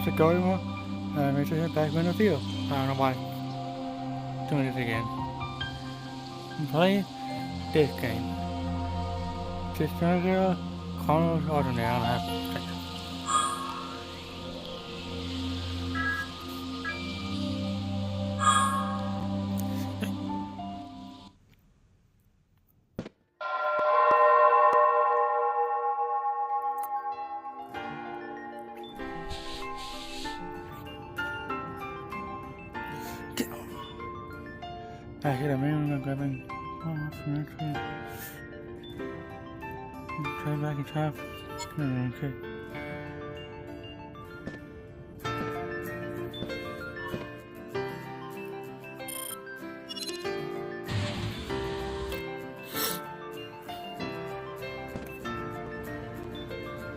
to go anymore. Make sure to hit back window field. I don't know why I'm doing this again. Play this game. Dyschronia, chronos, ordinary. I don't have to. I hit a man and grabbing. Try back and try. Okay.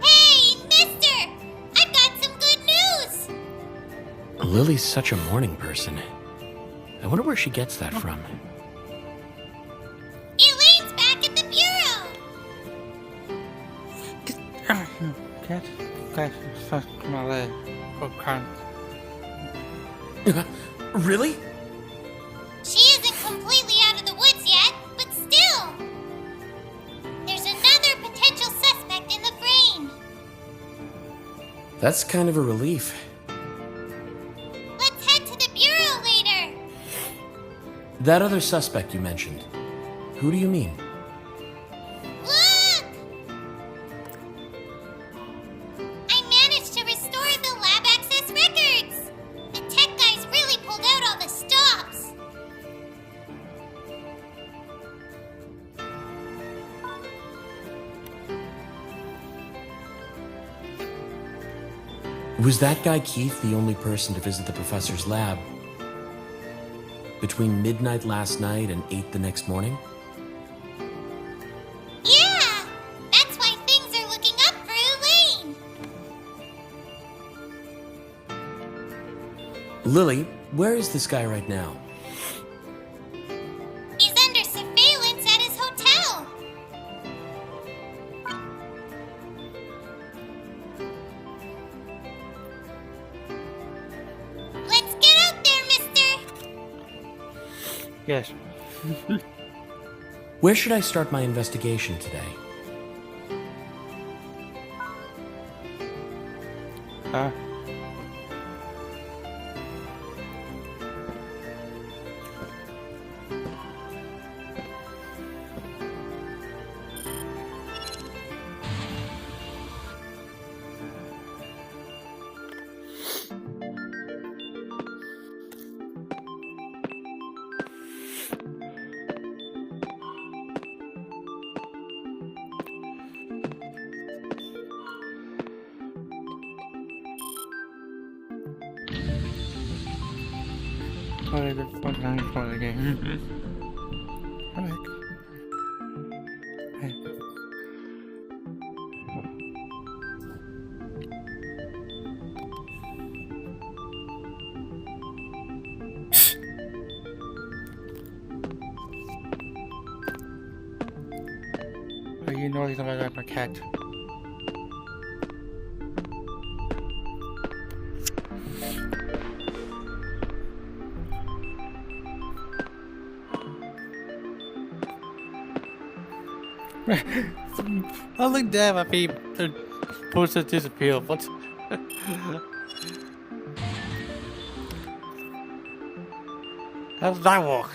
Hey, mister! I've got some good news! Lily's such a morning person. I wonder where she gets that from. Elaine's back at the bureau! Catch, suck my leg. Oh, can't. Really? She isn't completely out of the woods yet, but still! There's another potential suspect in the frame! That's kind of a relief. Let's head to the bureau later! That other suspect you mentioned, who do you mean? Look! I managed to restore the lab access records! The tech guys really pulled out all the stops! Was that guy Keith the only person to visit the professor's lab between midnight last night and 8 the next morning? Yeah! That's why things are looking up for Elaine! Lily, where is this guy right now? He's under surveillance at his hotel! Let's get out there, mister! Yes. Where should I start my investigation today? Probably the one time for the game. Alright. Hey. Oh, you know he's not like my cat. I look down my feet and supposed to disappear. What? How does that work?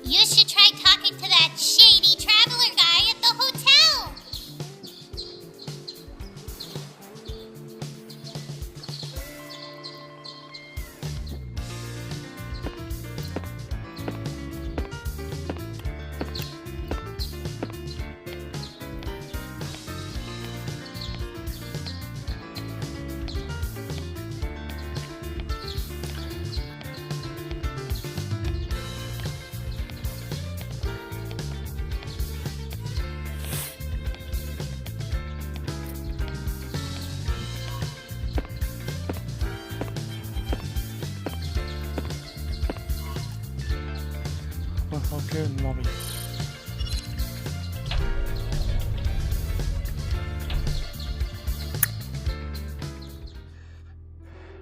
You should try talking to that shady traveler guy at the hotel!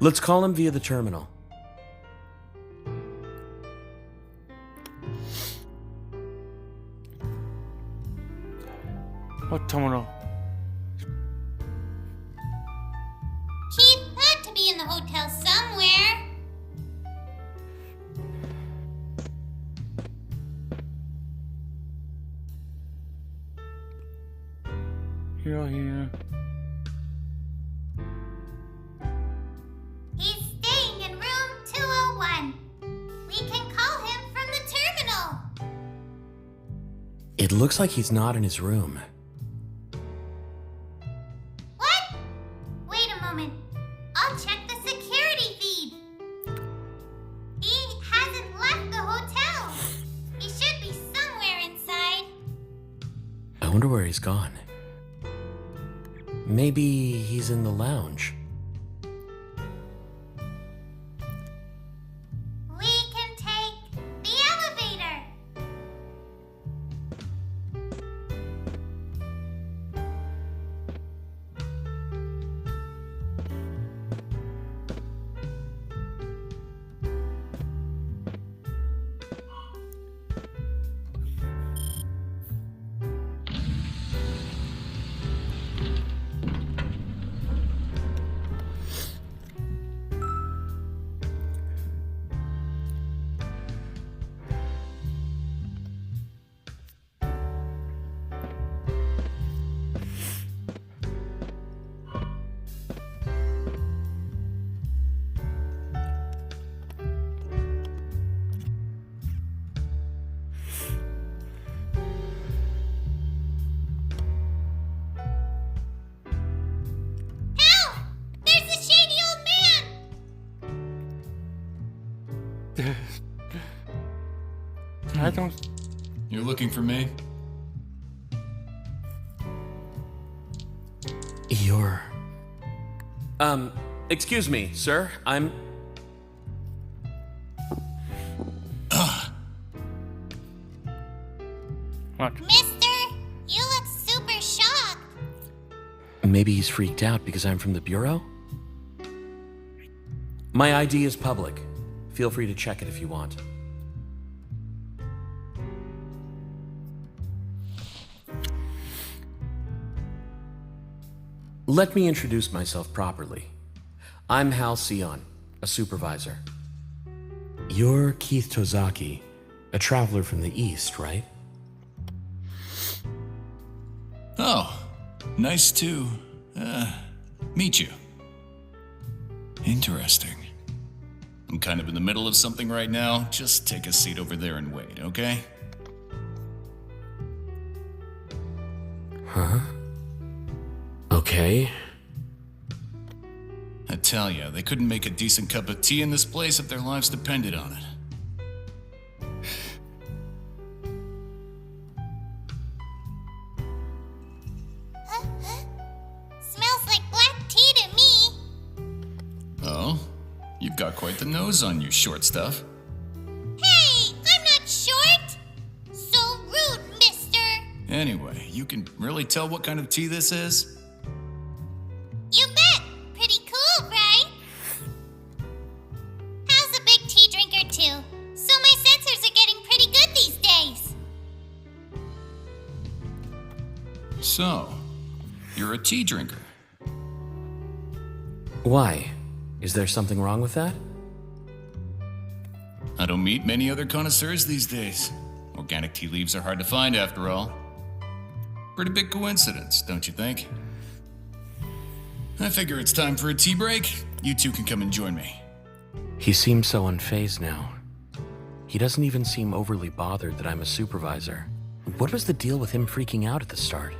Let's call him via the terminal. What terminal? Keith had to be in the hotel somewhere. You're here. He's staying in room 201. We can call him from the terminal. It looks like he's not in his room. What? Wait a moment. I'll check the security feed. He hasn't left the hotel. He should be somewhere inside. I wonder where he's gone. Maybe he's in the lounge. We can take the elevator. Help! There's a shady old man! I don't. You're looking for me? You're... excuse me, sir. I'm... What? Mister, you look super shocked. Maybe he's freaked out because I'm from the Bureau? My ID is public. Feel free to check it if you want. Let me introduce myself properly. I'm Hal Sion, a supervisor. You're Keith Tozaki, a traveler from the East, right? Oh, nice to, meet you. Interesting. I'm kind of in the middle of something right now. Just take a seat over there and wait, okay? Huh? Okay. I tell ya, they couldn't make a decent cup of tea in this place if their lives depended on it. Smells like black tea to me. Oh? You've got quite the nose on you, short stuff. Hey, I'm not short. So rude, mister. Anyway, you can really tell what kind of tea this is? You bet. Pretty cool, right? Hal's a big tea drinker too, so my sensors are getting pretty good these days. So, you're a tea drinker. Why? Is there something wrong with that? I don't meet many other connoisseurs these days. Organic tea leaves are hard to find after all. Pretty big coincidence, don't you think? I figure it's time for a tea break. You two can come and join me. He seems so unfazed now. He doesn't even seem overly bothered that I'm a supervisor. What was the deal with him freaking out at the start?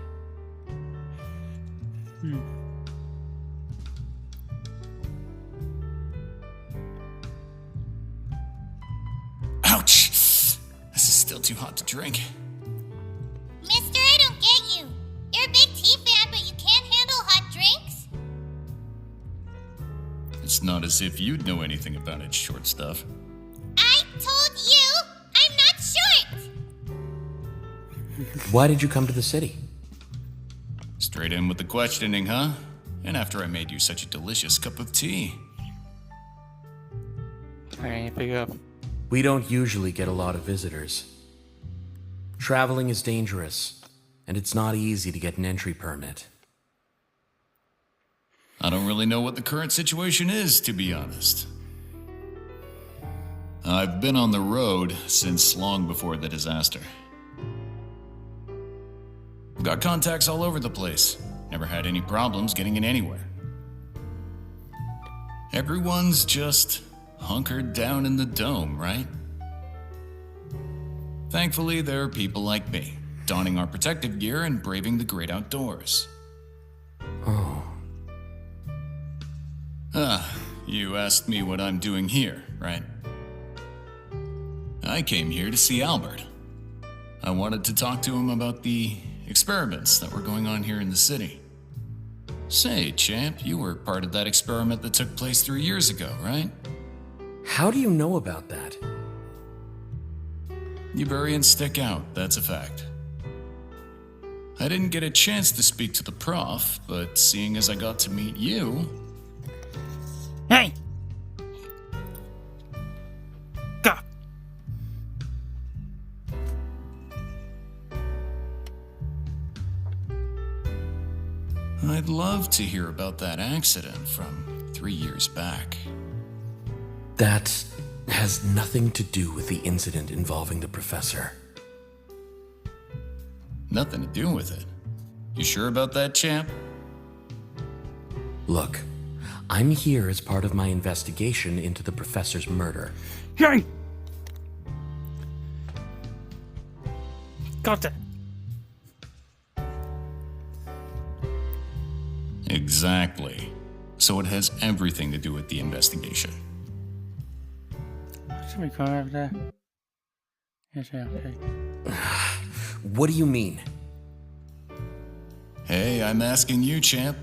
Ouch! This is still too hot to drink. Mister, I don't get you. You're a big tea fan, but you can't handle hot drinks? It's not as if you'd know anything about it, short stuff. I told you I'm not short. Why did you come to the city? Straight in with the questioning, huh? And after I made you such a delicious cup of tea. I can't pick up. We don't usually get a lot of visitors. Traveling is dangerous, and it's not easy to get an entry permit. I don't really know what the current situation is, to be honest. I've been on the road since long before the disaster. Got contacts all over the place. Never had any problems getting in anywhere. Everyone's just hunkered down in the dome, right? Thankfully, there are people like me, donning our protective gear and braving the great outdoors. Oh. You asked me what I'm doing here, right? I came here to see Albert. I wanted to talk to him about the experiments that were going on here in the city. Say, champ, you were part of that experiment that took place 3 years ago, right? How do you know about that? Uberians stick out, that's a fact. I didn't get a chance to speak to the prof, but seeing as I got to meet you... Hey! Go! I'd love to hear about that accident from 3 years back. That has nothing to do with the incident involving the professor. Nothing to do with it. You sure about that, champ? Look, I'm here as part of my investigation into the professor's murder. Hey! Got it. Exactly. So it has everything to do with the investigation. Should we come over there? Yes, yeah, okay. What do you mean? Hey, I'm asking you, champ.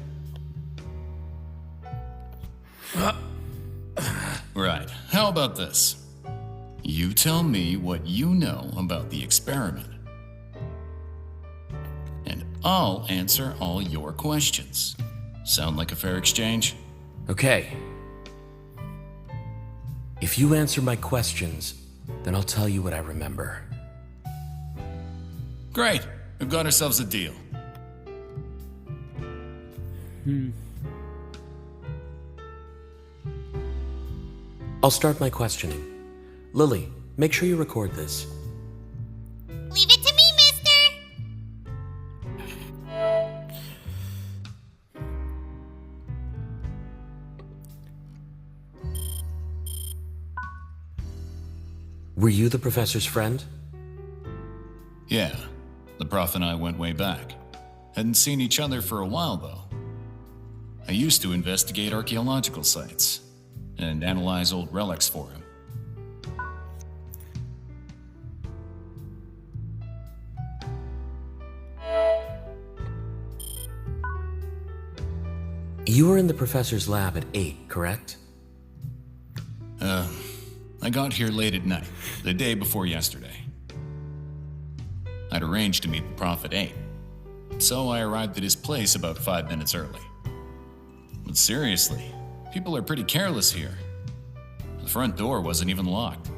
Right, how about this? You tell me what you know about the experiment. And I'll answer all your questions. Sound like a fair exchange? Okay. If you answer my questions, then I'll tell you what I remember. Great, we've got ourselves a deal. I'll start my questioning. Lily, make sure you record this. Leave it to me, mister! Were you the professor's friend? Yeah, the prof and I went way back. Hadn't seen each other for a while, though. I used to investigate archaeological sites and analyze old relics for him. You were in the professor's lab at 8, correct? I got here late at night, the day before yesterday. I'd arranged to meet the prof at 8, so I arrived at his place about 5 minutes early. But seriously, people are pretty careless here. The front door wasn't even locked.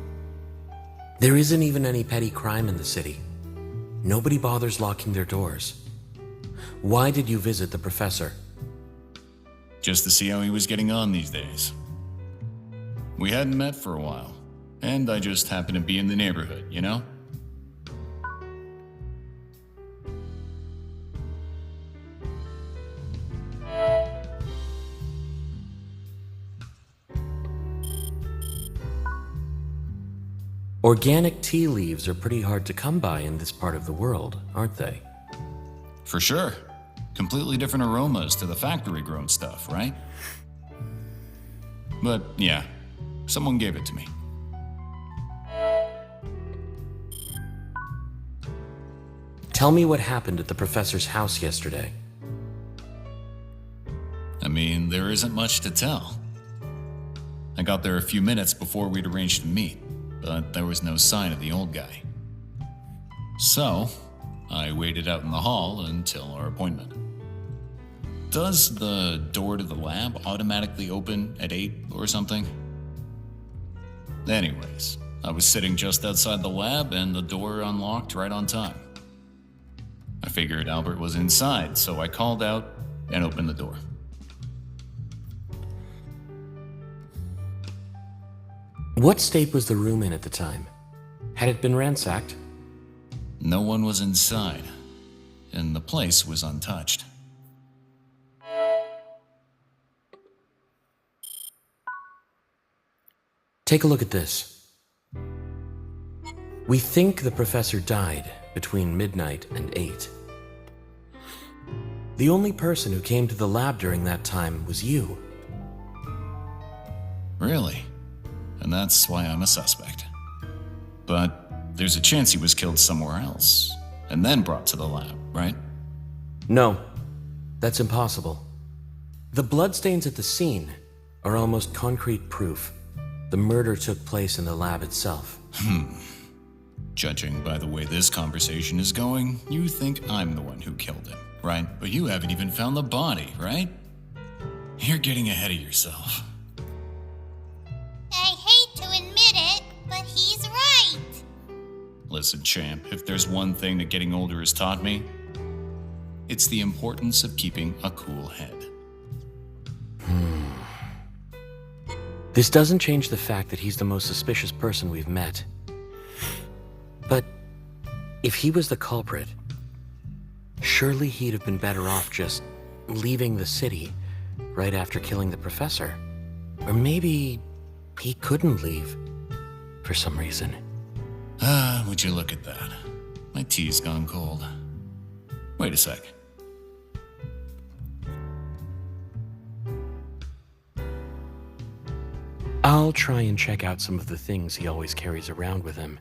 There isn't even any petty crime in the city. Nobody bothers locking their doors. Why did you visit the professor? Just to see how he was getting on these days. We hadn't met for a while, and I just happened to be in the neighborhood, you know? Organic tea leaves are pretty hard to come by in this part of the world, aren't they? For sure. Completely different aromas to the factory-grown stuff, right? But yeah, someone gave it to me. Tell me what happened at the professor's house yesterday. I mean, there isn't much to tell. I got there a few minutes before we'd arranged to meet, but there was no sign of the old guy. So, I waited out in the hall until our appointment. Does the door to the lab automatically open at 8 or something? Anyways, I was sitting just outside the lab and the door unlocked right on time. I figured Albert was inside, so I called out and opened the door. What state was the room in at the time? Had it been ransacked? No one was inside, and the place was untouched. Take a look at this. We think the professor died between midnight and 8. The only person who came to the lab during that time was you. Really? And that's why I'm a suspect. But there's a chance he was killed somewhere else, and then brought to the lab, right? No, that's impossible. The bloodstains at the scene are almost concrete proof the murder took place in the lab itself. Judging by the way this conversation is going, you think I'm the one who killed him, right? But you haven't even found the body, right? You're getting ahead of yourself. I hate to admit it, but he's right. Listen, champ, if there's one thing that getting older has taught me, it's the importance of keeping a cool head. This doesn't change the fact that he's the most suspicious person we've met. But if he was the culprit, surely he'd have been better off just leaving the city right after killing the professor. Or maybe he couldn't leave for some reason. Would you look at that? My tea's gone cold. Wait a sec. I'll try and check out some of the things he always carries around with him.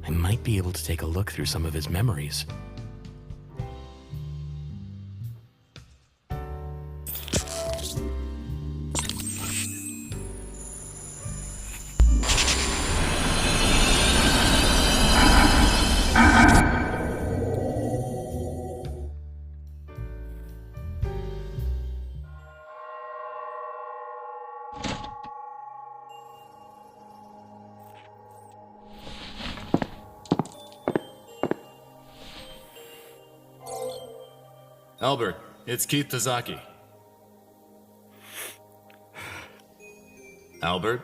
I might be able to take a look through some of his memories. Albert, it's Keith Tazaki. Albert?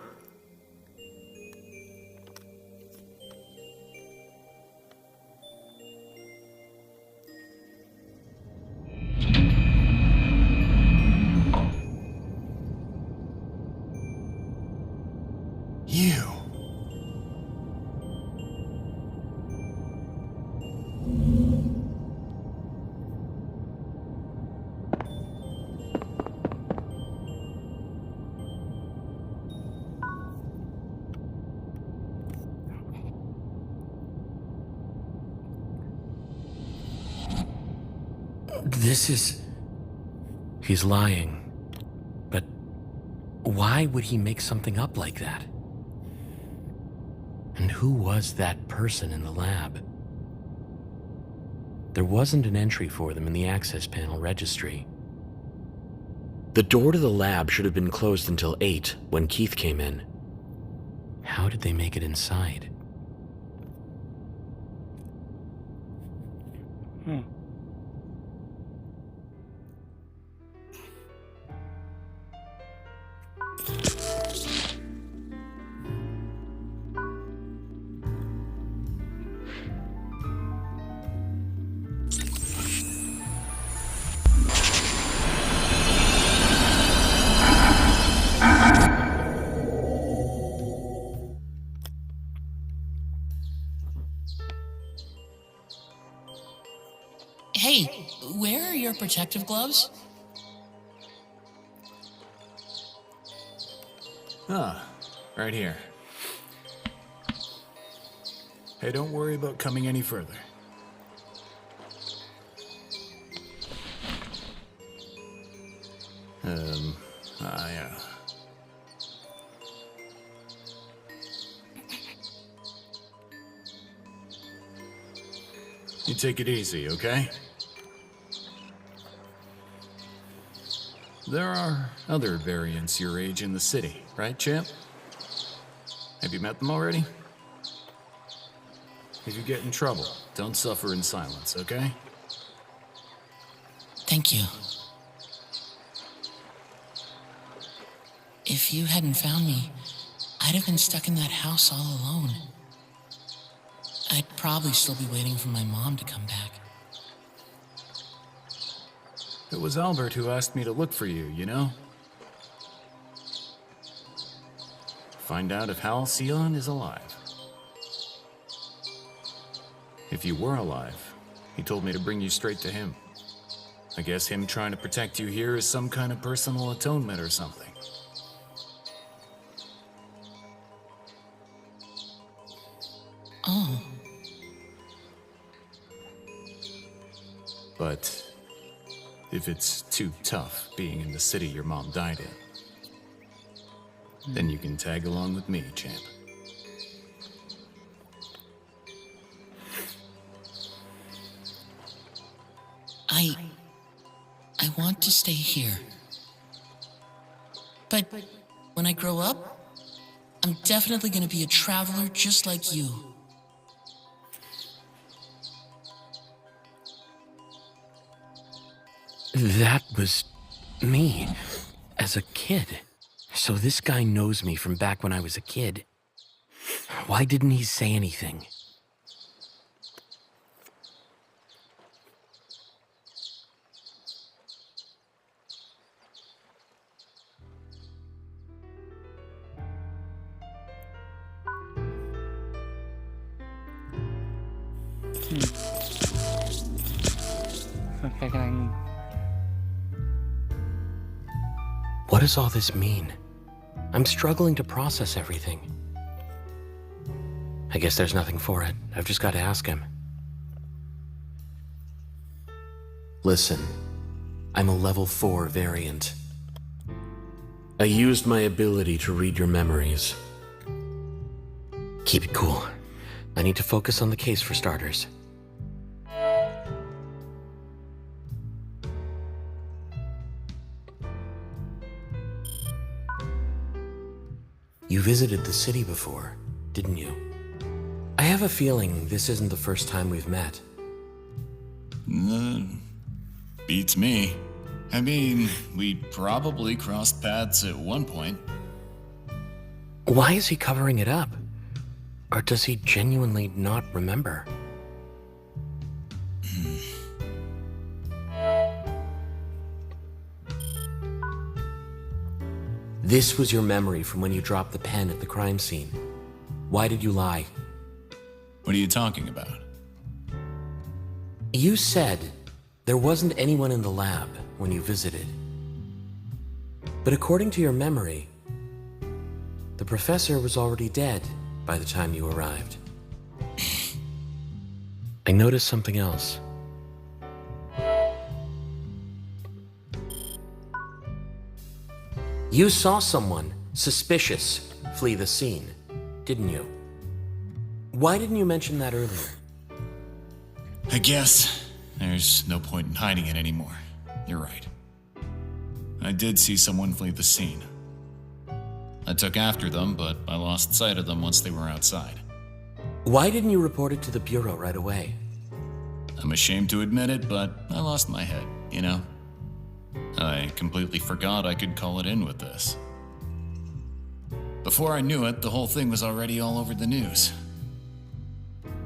You. He's lying. But why would he make something up like that? And who was that person in the lab? There wasn't an entry for them in the access panel registry. The door to the lab should have been closed until 8 when Keith came in. How did they make it inside? Hey, where are your protective gloves? Right here. Hey, don't worry about coming any further. Yeah. You take it easy, okay? There are other variants your age in the city, right, champ? Have you met them already? If you get in trouble, don't suffer in silence, okay? Thank you. If you hadn't found me, I'd have been stuck in that house all alone. I'd probably still be waiting for my mom to come back. It was Albert who asked me to look for you, you know? Find out if Halcyon is alive. If you were alive, he told me to bring you straight to him. I guess him trying to protect you here is some kind of personal atonement or something. Oh, But if it's too tough being in the city your mom died in, then you can tag along with me, champ. I want to stay here. But when I grow up, I'm definitely gonna be a traveler just like you. That was me as a kid. So this guy knows me from back when I was a kid. Why didn't he say anything? Okay, can I... What does all this mean? I'm struggling to process everything. I guess there's nothing for it. I've just got to ask him. Listen, I'm a level 4 variant. I used my ability to read your memories. Keep it cool. I need to focus on the case for starters. You visited the city before, didn't you? I have a feeling this isn't the first time we've met. Beats me. I mean, we probably crossed paths at one point. Why is he covering it up? Or does he genuinely not remember? This was your memory from when you dropped the pen at the crime scene. Why did you lie? What are you talking about? You said there wasn't anyone in the lab when you visited. But according to your memory, the professor was already dead by the time you arrived. I noticed something else. You saw someone suspicious flee the scene, didn't you? Why didn't you mention that earlier? I guess there's no point in hiding it anymore. You're right. I did see someone flee the scene. I took after them, but I lost sight of them once they were outside. Why didn't you report it to the Bureau right away? I'm ashamed to admit it, but I lost my head, you know? I completely forgot I could call it in with this. Before I knew it, the whole thing was already all over the news.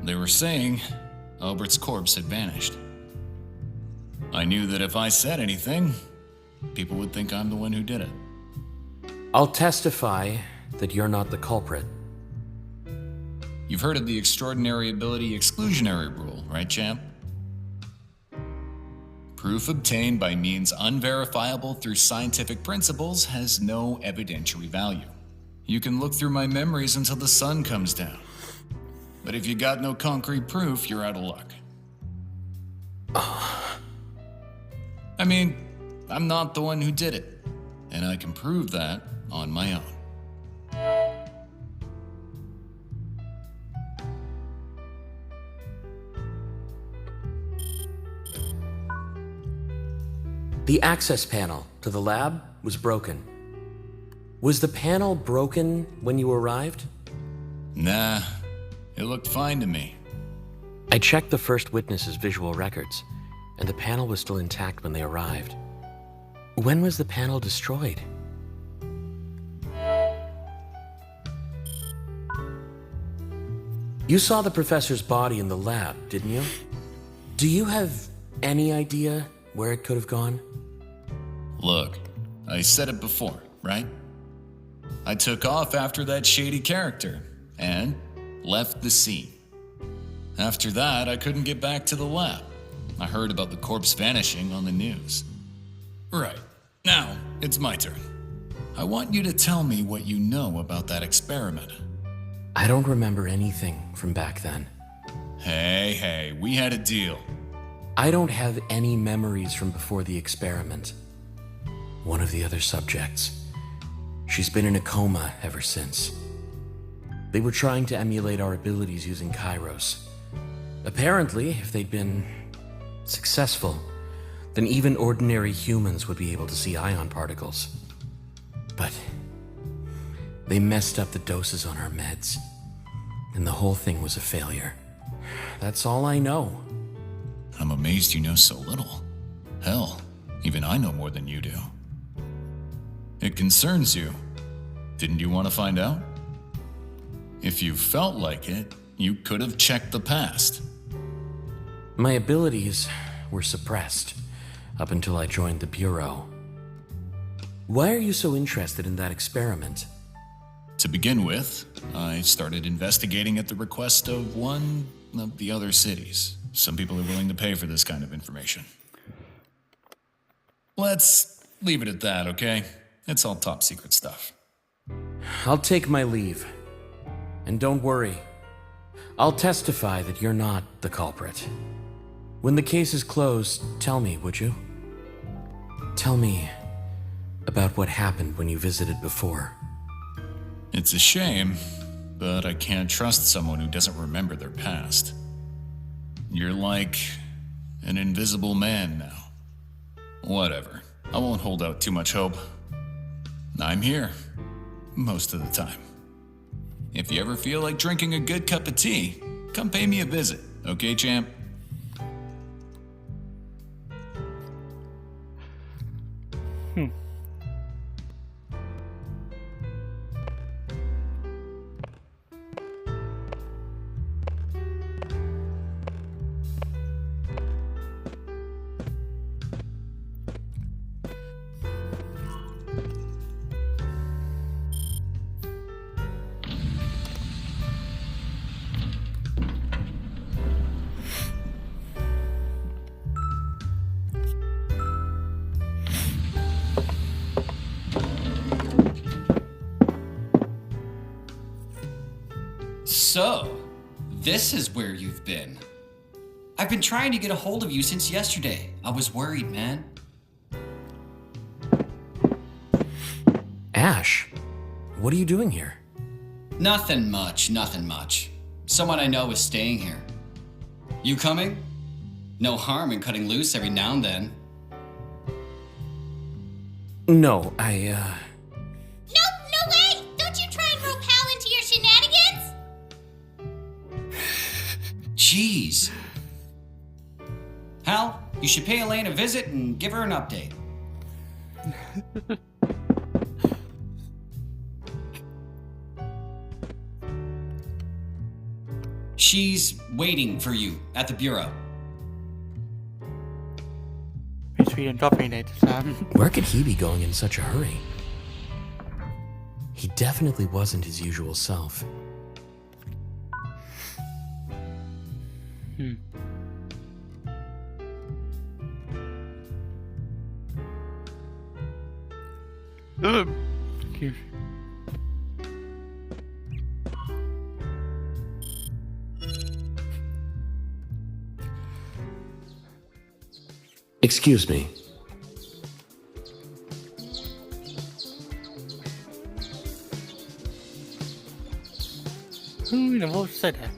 They were saying Albert's corpse had vanished. I knew that if I said anything, people would think I'm the one who did it. I'll testify that you're not the culprit. You've heard of the extraordinary ability exclusionary rule, right, champ? Proof obtained by means unverifiable through scientific principles has no evidentiary value. You can look through my memories until the sun comes down. But if you got no concrete proof, you're out of luck. I mean, I'm not the one who did it, and I can prove that on my own. The access panel to the lab was broken. Was the panel broken when you arrived? Nah, it looked fine to me. I checked the first witness's visual records, and the panel was still intact when they arrived. When was the panel destroyed? You saw the professor's body in the lab, didn't you? Do you have any idea where it could have gone? Look, I said it before, right? I took off after that shady character and left the scene. After that, I couldn't get back to the lab. I heard about the corpse vanishing on the news. Right, now it's my turn. I want you to tell me what you know about that experiment. I don't remember anything from back then. Hey, we had a deal. I don't have any memories from before the experiment. One of the other subjects, she's been in a coma ever since. They were trying to emulate our abilities using chronos. Apparently, if they'd been successful, then even ordinary humans would be able to see ion particles. But they messed up the doses on our meds, and the whole thing was a failure. That's all I know. I'm amazed you know so little. Hell, even I know more than you do. It concerns you. Didn't you want to find out? If you felt like it, you could have checked the past. My abilities were suppressed up until I joined the Bureau. Why are you so interested in that experiment? To begin with, I started investigating at the request of one of the other cities. Some people are willing to pay for this kind of information. Let's leave it at that, okay? It's all top secret stuff. I'll take my leave. And don't worry, I'll testify that you're not the culprit. When the case is closed, tell me, would you? Tell me about what happened when you visited before. It's a shame, but I can't trust someone who doesn't remember their past. You're like an invisible man now. Whatever. I won't hold out too much hope. I'm here. Most of the time. If you ever feel like drinking a good cup of tea, come pay me a visit, okay, champ? So, this is where you've been. I've been trying to get a hold of you since yesterday. I was worried, man. Ash, what are you doing here? Nothing much. Someone I know is staying here. You coming? No harm in cutting loose every now and then. No, No way! Don't you try and rope Hal into your shenanigans! Jeez. Hal, you should pay Elaine a visit and give her an update. She's waiting for you at the Bureau. Miss Feed and dropping it, Sam. Where could he be going in such a hurry? He definitely wasn't his usual self. Excuse. Excuse me. Who the hell said that?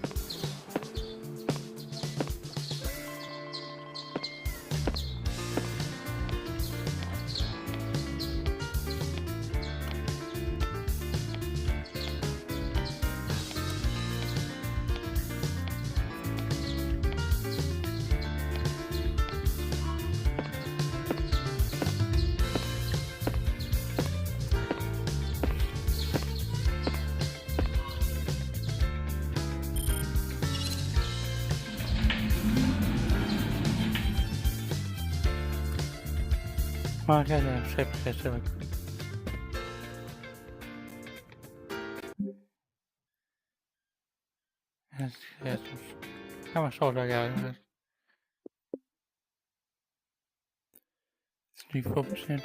Ma che è sempre. Jesus. How much older I got? 34%.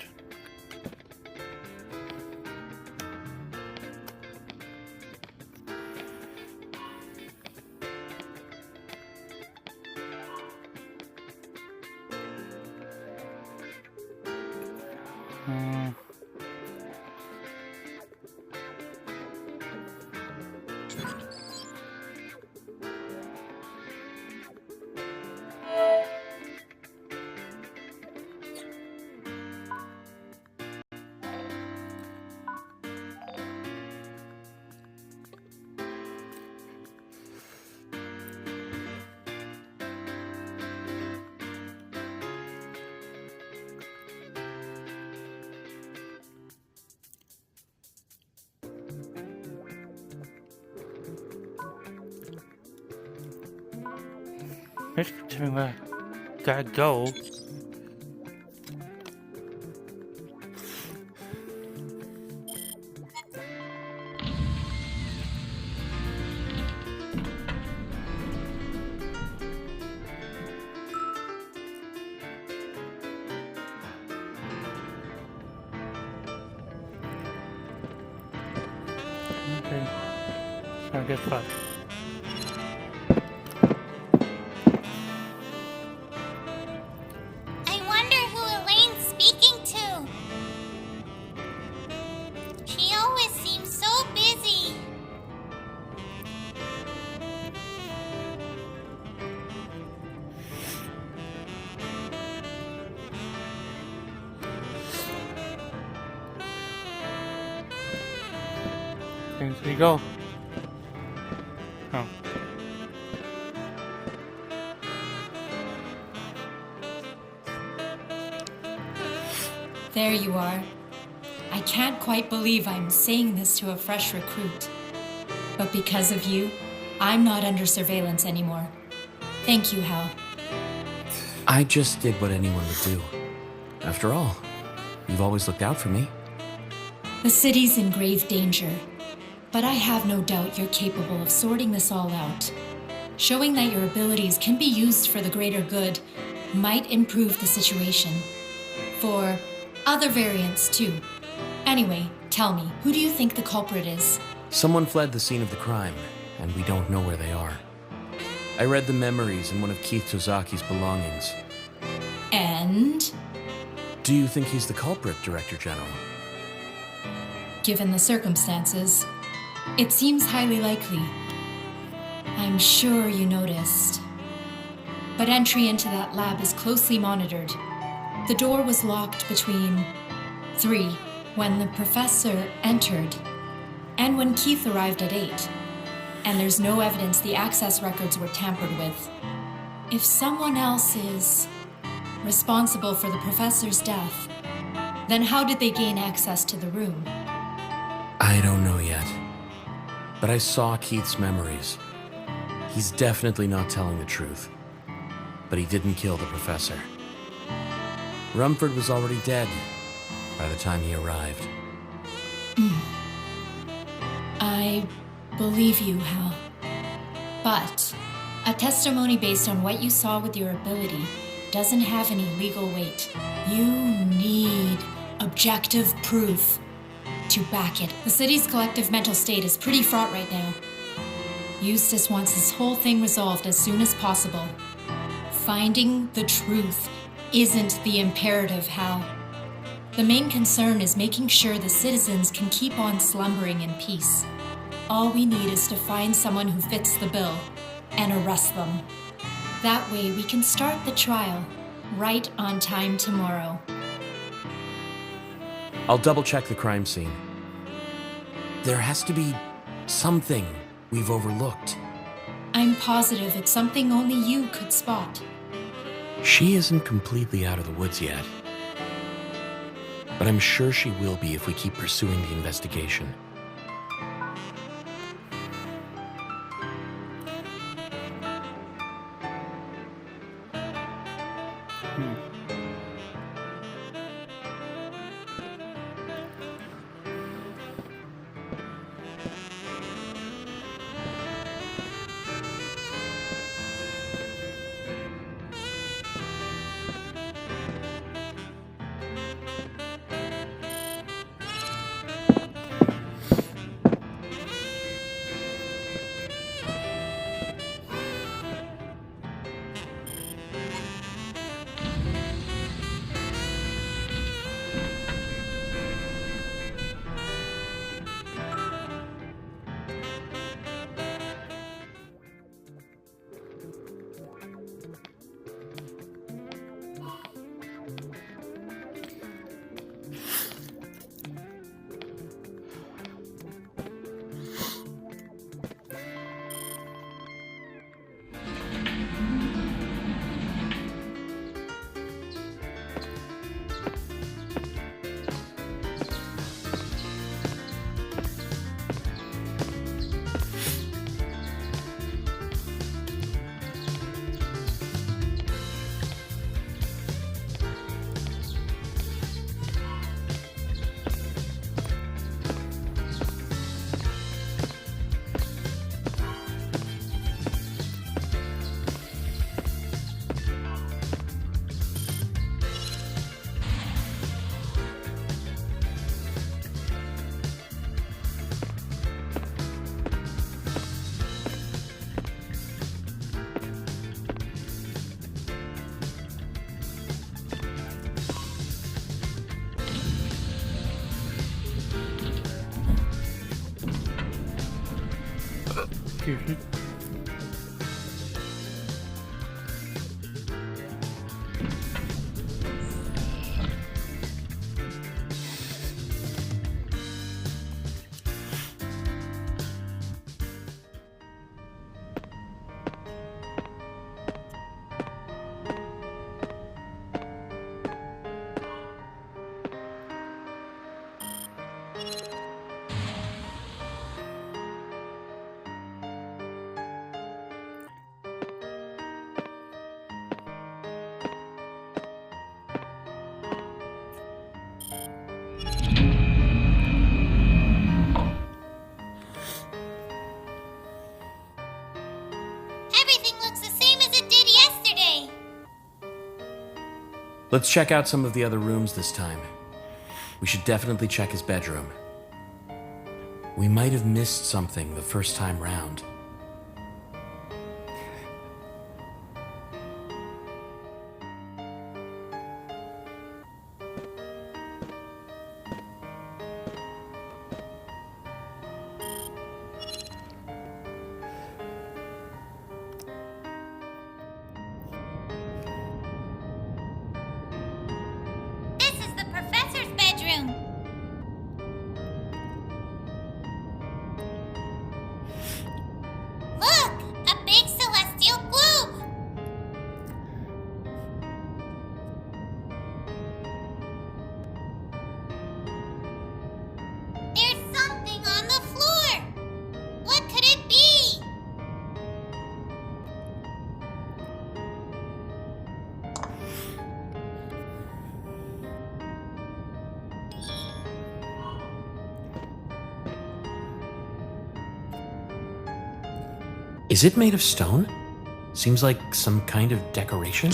Let's tell me where that go. Okay. So guess what? I wonder who Elaine's speaking to. She always seems so busy. Things we go. Oh. There you are. I can't quite believe I'm saying this to a fresh recruit. But because of you, I'm not under surveillance anymore. Thank you, Hal. I just did what anyone would do. After all, you've always looked out for me. The city's in grave danger, but I have no doubt you're capable of sorting this all out. Showing that your abilities can be used for the greater good might improve the situation. For other variants, too. Anyway, tell me, who do you think the culprit is? Someone fled the scene of the crime, and we don't know where they are. I read the memories in one of Keith Tozaki's belongings. And? Do you think he's the culprit, Director General? Given the circumstances, it seems highly likely. I'm sure you noticed. But entry into that lab is closely monitored. The door was locked between 3 when the professor entered and when Keith arrived at 8. And there's no evidence the access records were tampered with. If someone else is responsible for the professor's death, then how did they gain access to the room? I don't know yet. But I saw Keith's memories. He's definitely not telling the truth. But he didn't kill the professor. Rumford was already dead by the time he arrived. I believe you, Hal. But a testimony based on what you saw with your ability doesn't have any legal weight. You need objective proof to back it. The city's collective mental state is pretty fraught right now. Eustace wants this whole thing resolved as soon as possible. Finding the truth isn't the imperative, Hal. The main concern is making sure the citizens can keep on slumbering in peace. All we need is to find someone who fits the bill and arrest them. That way we can start the trial right on time tomorrow. I'll double-check the crime scene. There has to be something we've overlooked. I'm positive it's something only you could spot. She isn't completely out of the woods yet. But I'm sure she will be if we keep pursuing the investigation. execution. Everything looks the same as it did yesterday. Let's check out some of the other rooms this time. We should definitely check his bedroom. We might have missed something the first time round. This is the professor's bedroom. Look, a big celestial globe. There's something on the floor. What could it be? Is it made of stone? Seems like some kind of decoration.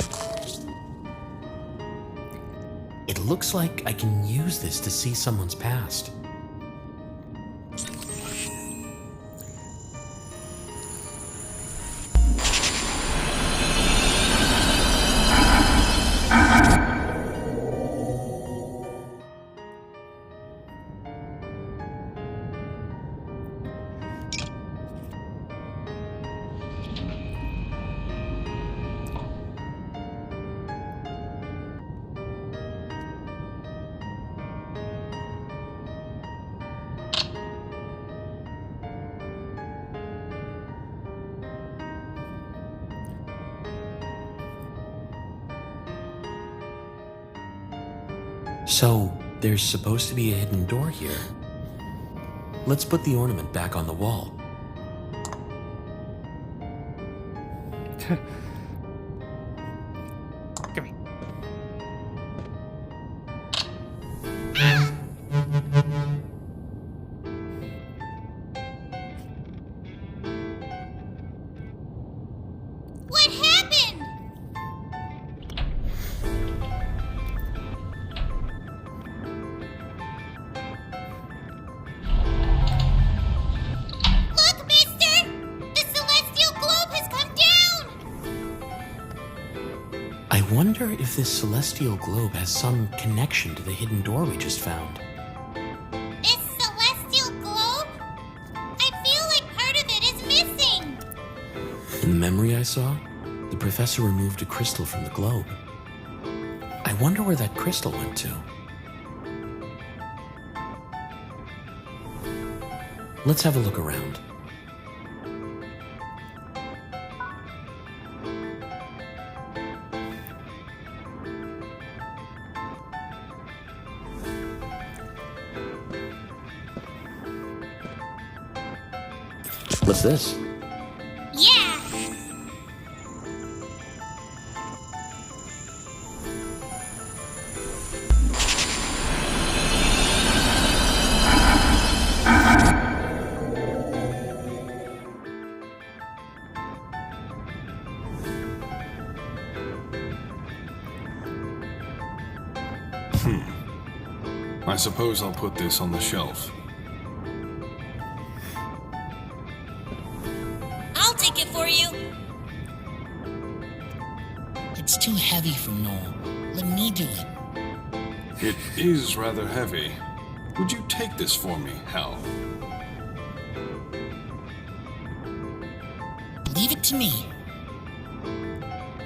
It looks like I can use this to see someone's past. So, there's supposed to be a hidden door here. Let's put the ornament back on the wall. Come here. What happened? Look, mister! The celestial globe has come down! I wonder if this celestial globe has some connection to the hidden door we just found. This celestial globe? I feel like part of it is missing. In the memory I saw, the professor removed a crystal from the globe. I wonder where that crystal went to. Let's have a look around. What's this? Yeah! I suppose I'll put this on the shelf. I'll take it for you. It's too heavy for Noel. Let me do it. It is rather heavy. Would you take this for me, Hal? Leave it to me.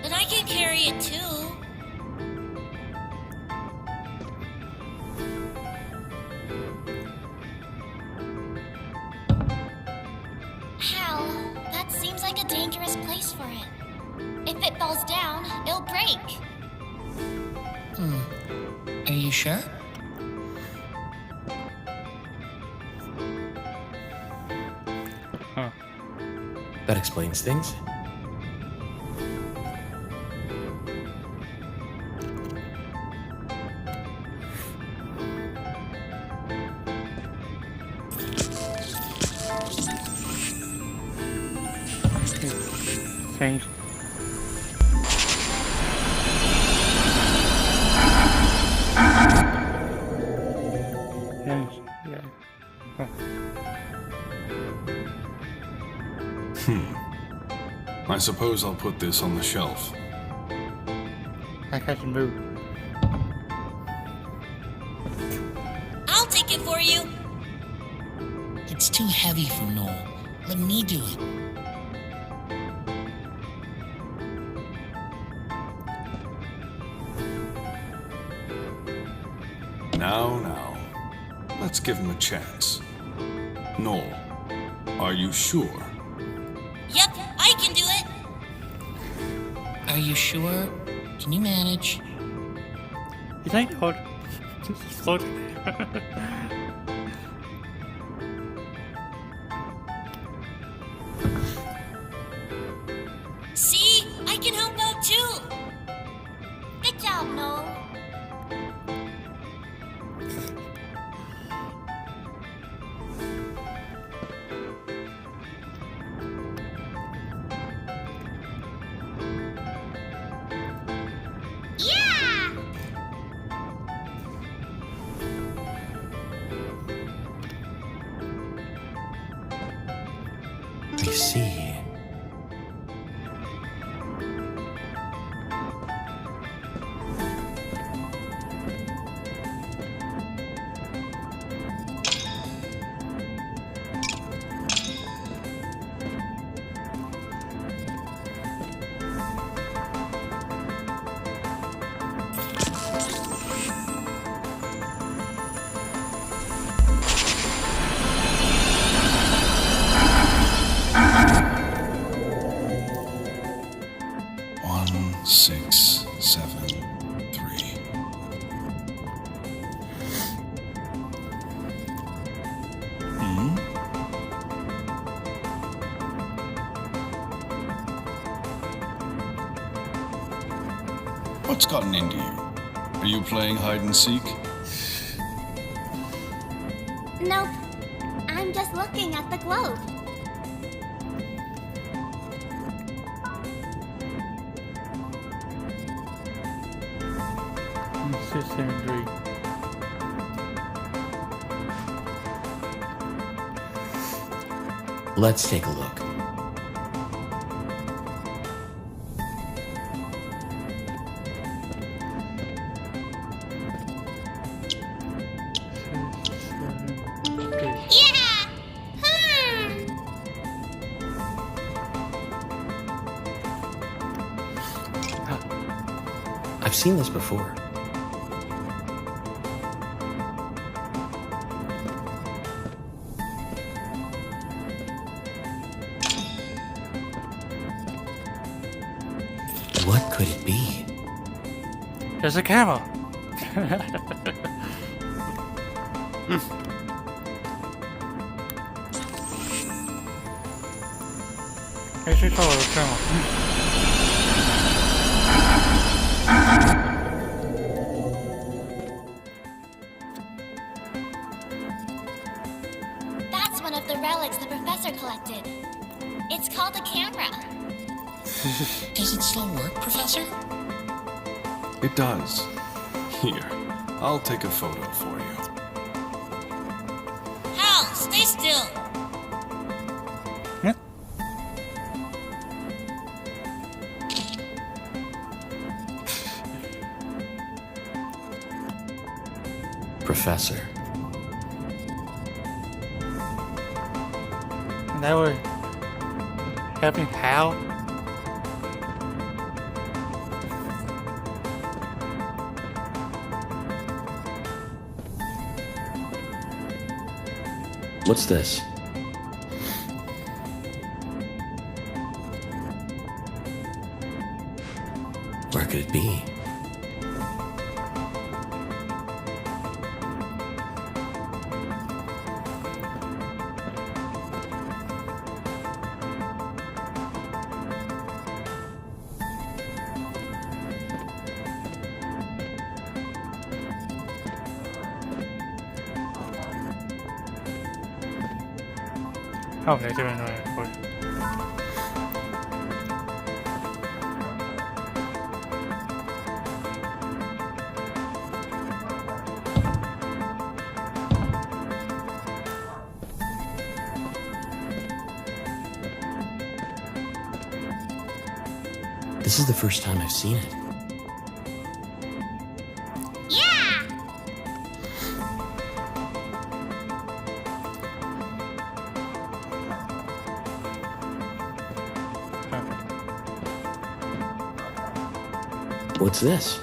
But I can carry it too. Hal, that seems like a dangerous place for it. If it falls down, it'll break. Are you sure? Huh. That explains things. Change. Change. Yeah. Huh. I suppose I'll put this on the shelf. I can move. I'll take it for you. It's too heavy for Noel. Let me do it. Now. Let's give him a chance. Noel, are you sure? Yep, I can do it. Are you sure? Can you manage? You think hard? Just float. See? I can help out too. Good job, Noel. Yeah! I see. One, 6, 7, 3. What's gotten into you? Are you playing hide and seek? Nope. I'm just looking at the globe. Six, seven, 3. Let's take a look. Yeah! I've seen this before. What could it be? There's a camera. Hey, she saw the camera. That's one of the relics the professor collected. It's called a camera. Does it still work, Professor? It does. Here, I'll take a photo for you. Hal, stay still. Yeah. Professor. And that would happening? How? What's this? Where could it be? Oh, they're doing it. This is the first time I've seen it. Yeah! What's this?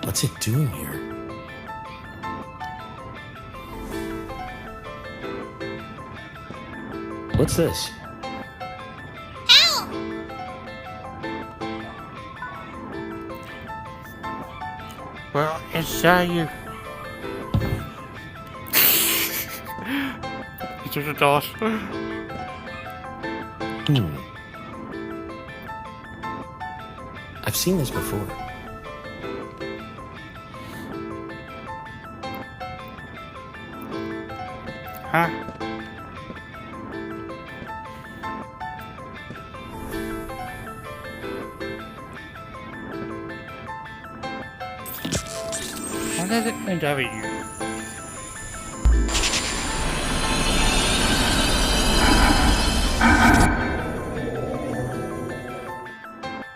What's it doing here? What's this? Help! Well, it's you. It's just a dot. I've seen this before. Huh? How does it interview you?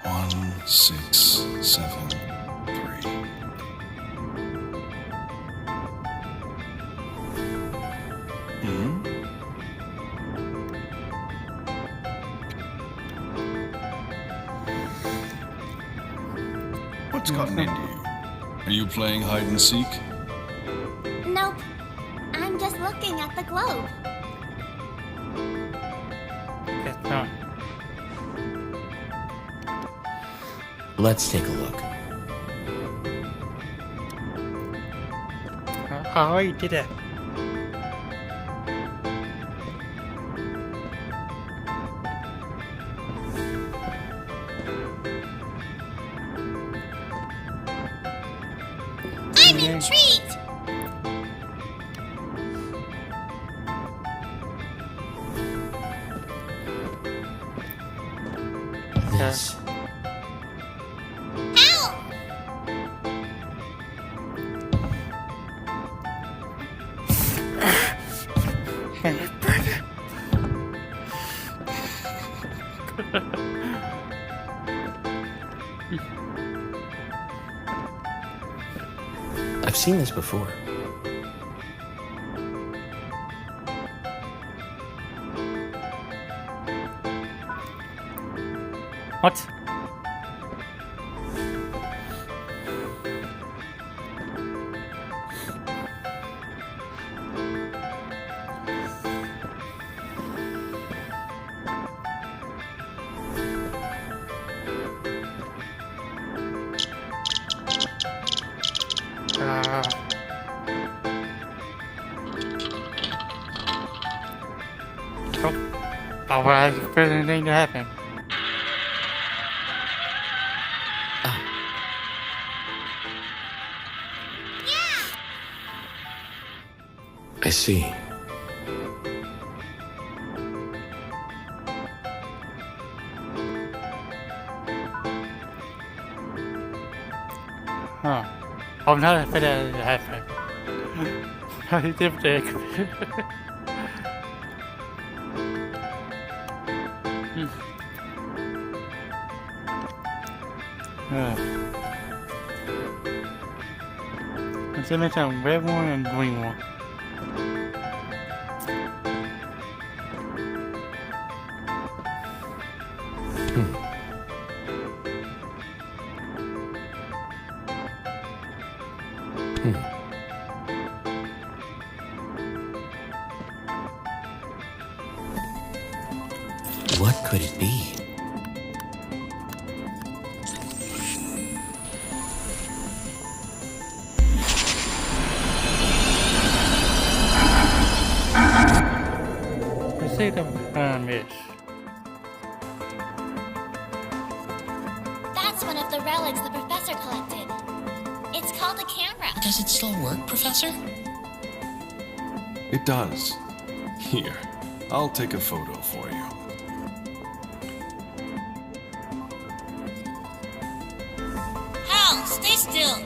One, 6, 7, 3. What's gotten into you? Are you playing hide and seek? Nope. I'm just looking at the globe. It's not. Let's take a look. Oh, you did it. I'm intrigued! This. Help! I've seen this before. What? Oh, well, I expect anything to happen. I see. Huh. I'm not expecting anything to happen. I did it. They mentioned red one and green one. What could it be? Let's see the is. That's one of the relics the professor collected. It's called a camera. Does it still work, Professor? It does. Here, I'll take a photo for you. Hal, stay still.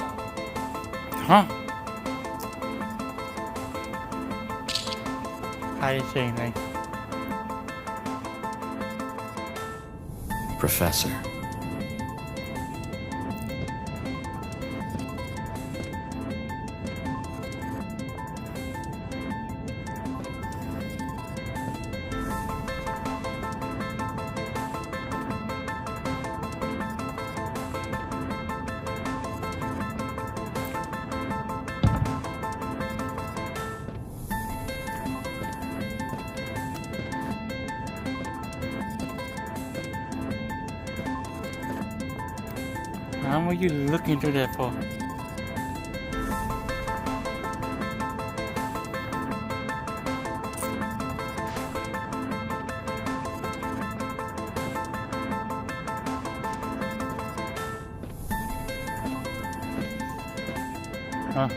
Huh? I didn't say anything. Professor. How are you looking through that for? Huh?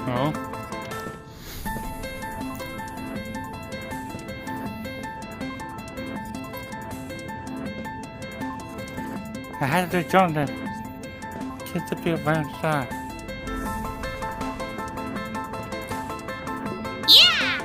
No. I had to jump them. Just to be around the side. Yeah!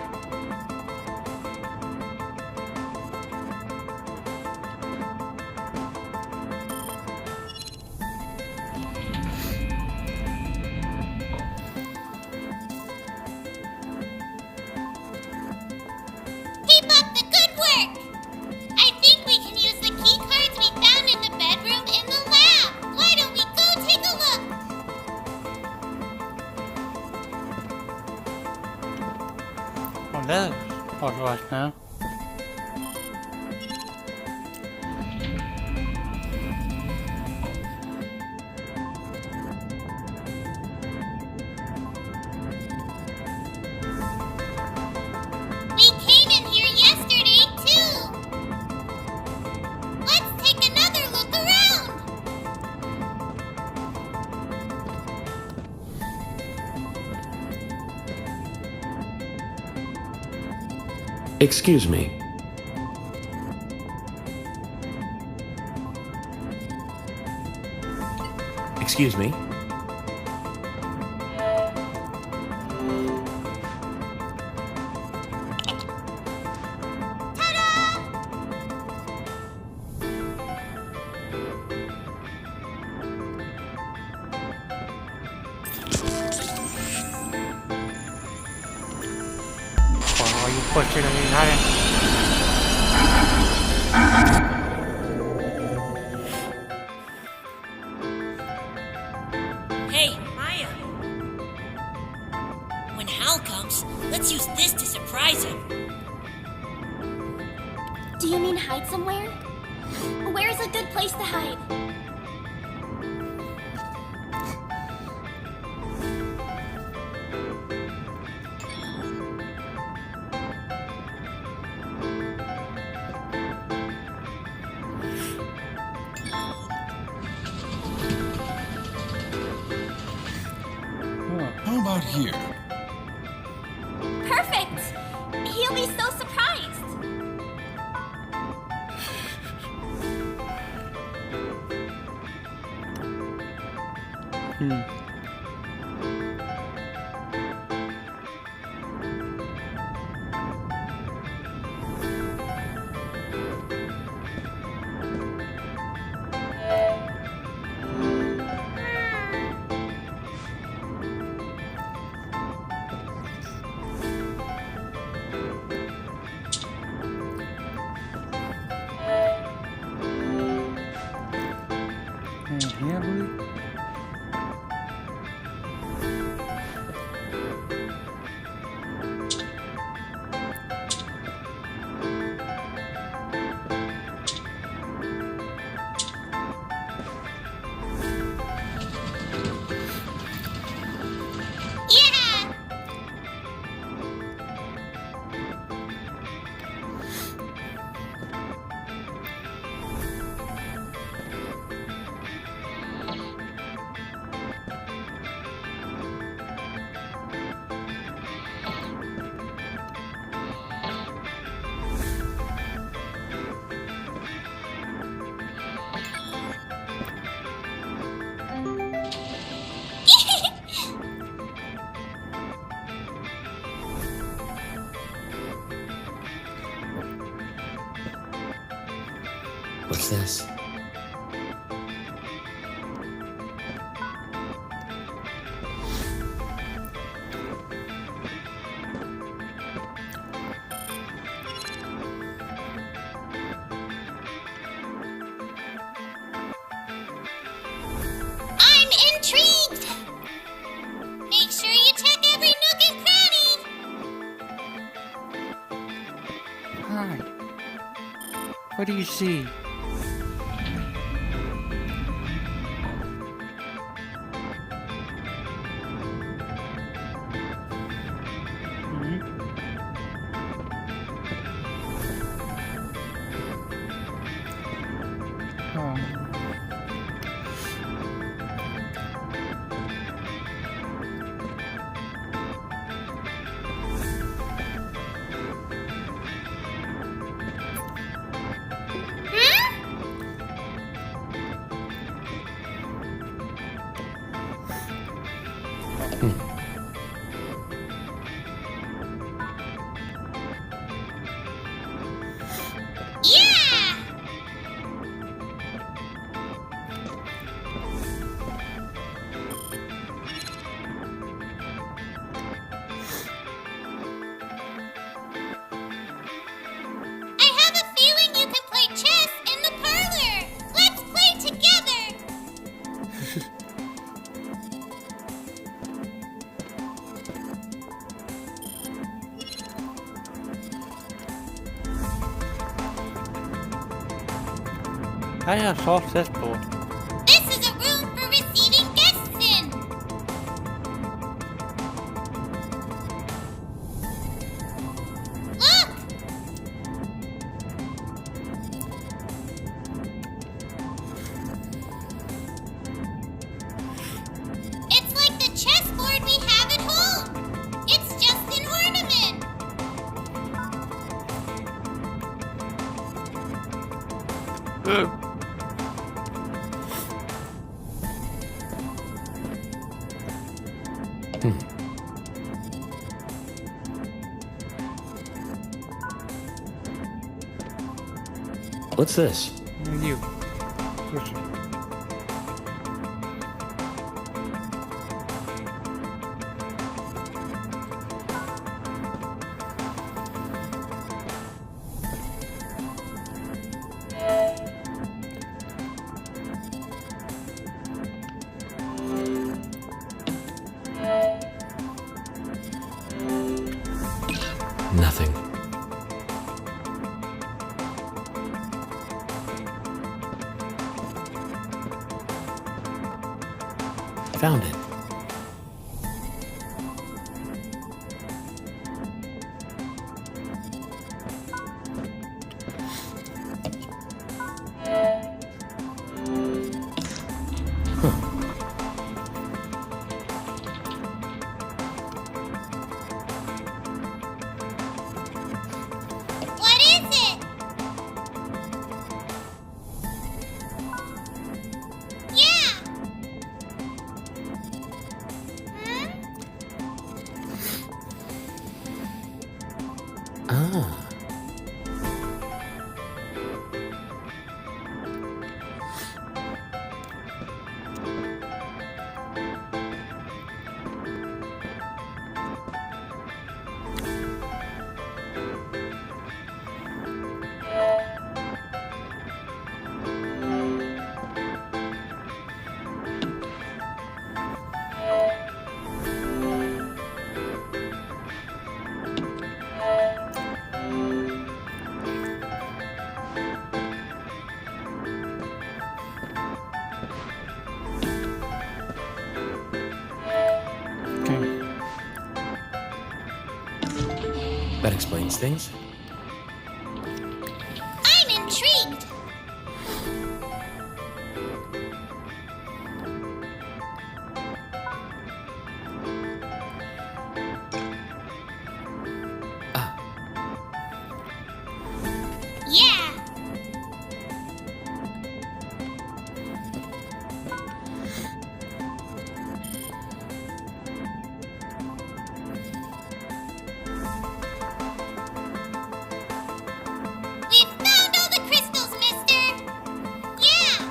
Keep up the good work! I think we can use the key cards we found in the bedroom in the lab. Why don't we go take a look? Oh, that's authorized now. We came in here yesterday, too. Let's take another look around. Excuse me. Excuse me. Oh, you pushed it and you got it. Hey, Maya. When Hal comes, let's use this to surprise him. Do you mean hide somewhere? Where's a good place to hide? here. Perfect! He'll be so surprised. Yeah, really? Yeah! What's this? I'm intrigued! Make sure you check every nook and cranny! Hi. What do you see? Yeah! I have a feeling you can play chess in the parlor. Let's play together. I have soft chessboard. This is a room for receiving guests in. Look! It's like the chessboard we have at home. It's just an ornament. What's this? You. Listen. Nothing. Found it. Ah. Okay. That explains things. I'm intrigued. Yeah. We found all the crystals, mister. Yeah.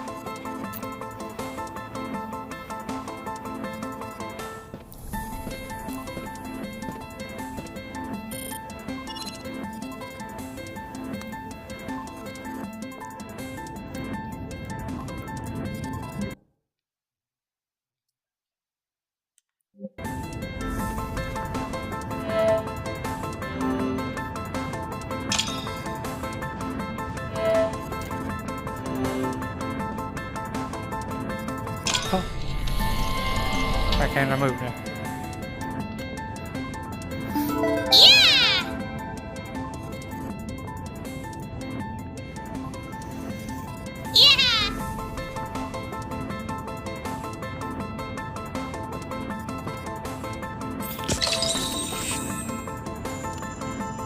I can't remove it. Yeah. Yeah.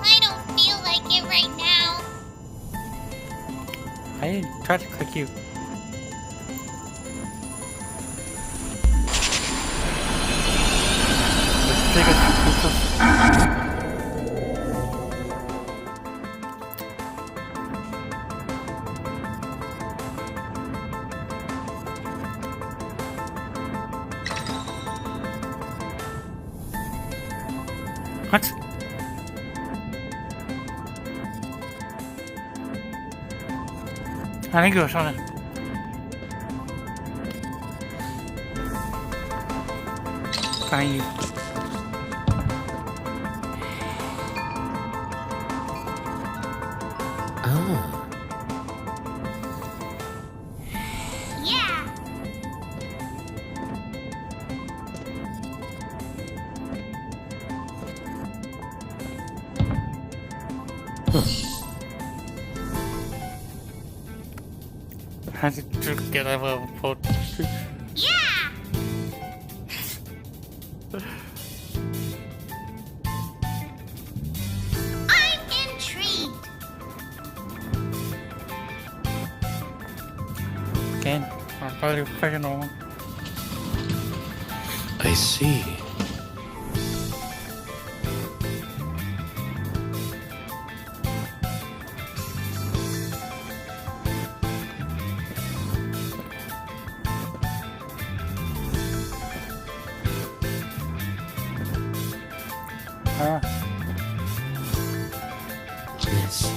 I don't feel like it right now. I tried to click you. Let's take a What? I think it was on it. Find you. Ah. Yeah. Had to get over a boat. Yeah. I'm intrigued. Again, I'm probably freaking on. I see. Ah, Yes.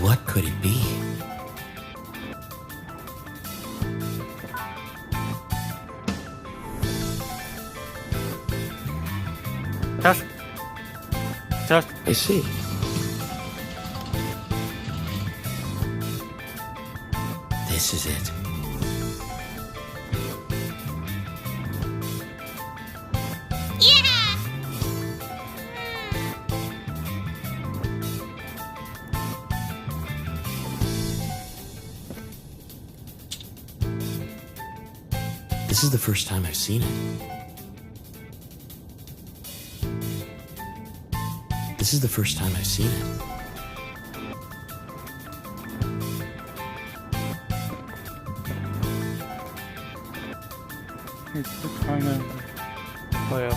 What could it be? just I see. This is it. Yeah. This is the first time I've seen it. This is the first time I've seen it. It's the kind of well,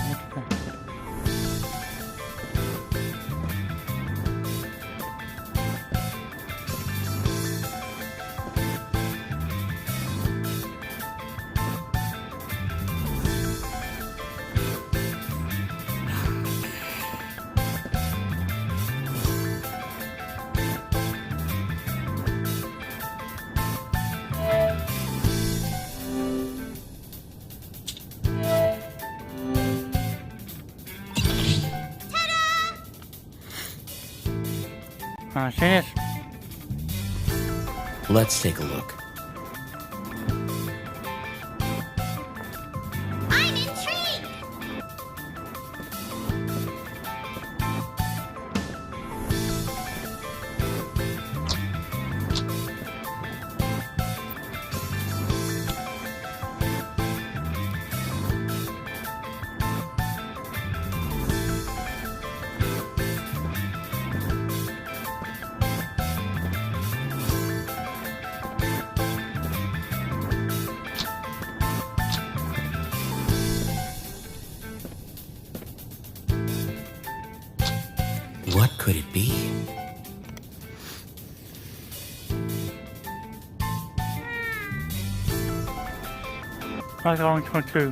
cheers. Let's take a look. I'm intrigued. What could it be? I'm going to do.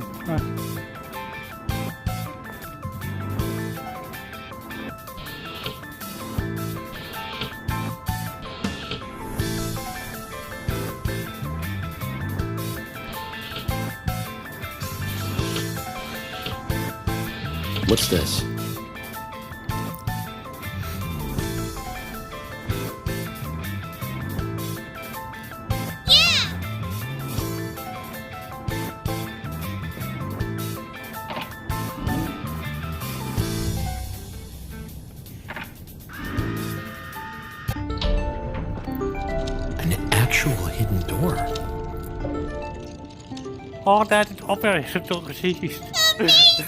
What's this? An actual hidden door. Oh, that is operation to resist. Amazing!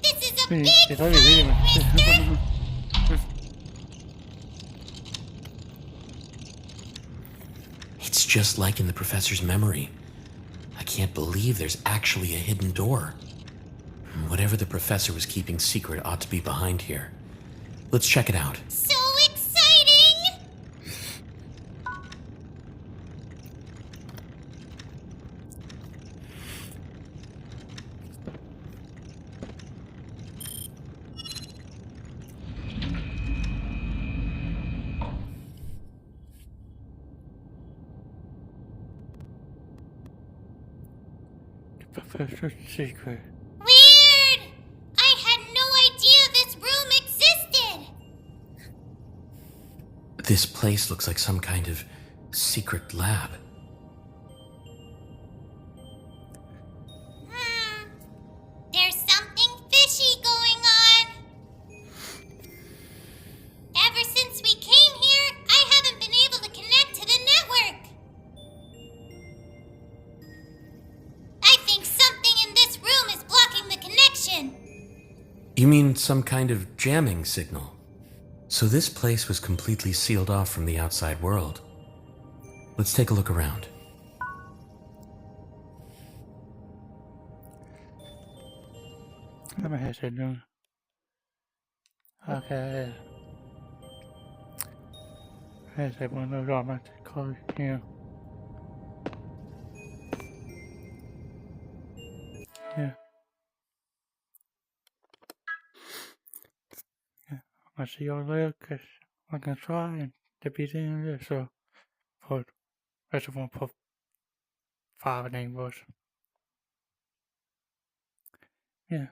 This is a big It's only him. It's just like in the professor's memory. I can't believe there's actually a hidden door. Whatever the professor was keeping secret ought to be behind here. Let's check it out. so exciting! Professor's secret. Weird! I had no idea this room existed! This place looks like some kind of secret lab. There's something fishy going on. Ever since we came here, I haven't been able to connect to the network. I think something in this room is blocking the connection. You mean some kind of jamming signal? So this place was completely sealed off from the outside world. Let's take a look around. Let me hit it now. Okay. Here's a one of those call here. Yeah. I see your leg, cause I can try and to be in there, so put rest of one put 5 name was. Yeah.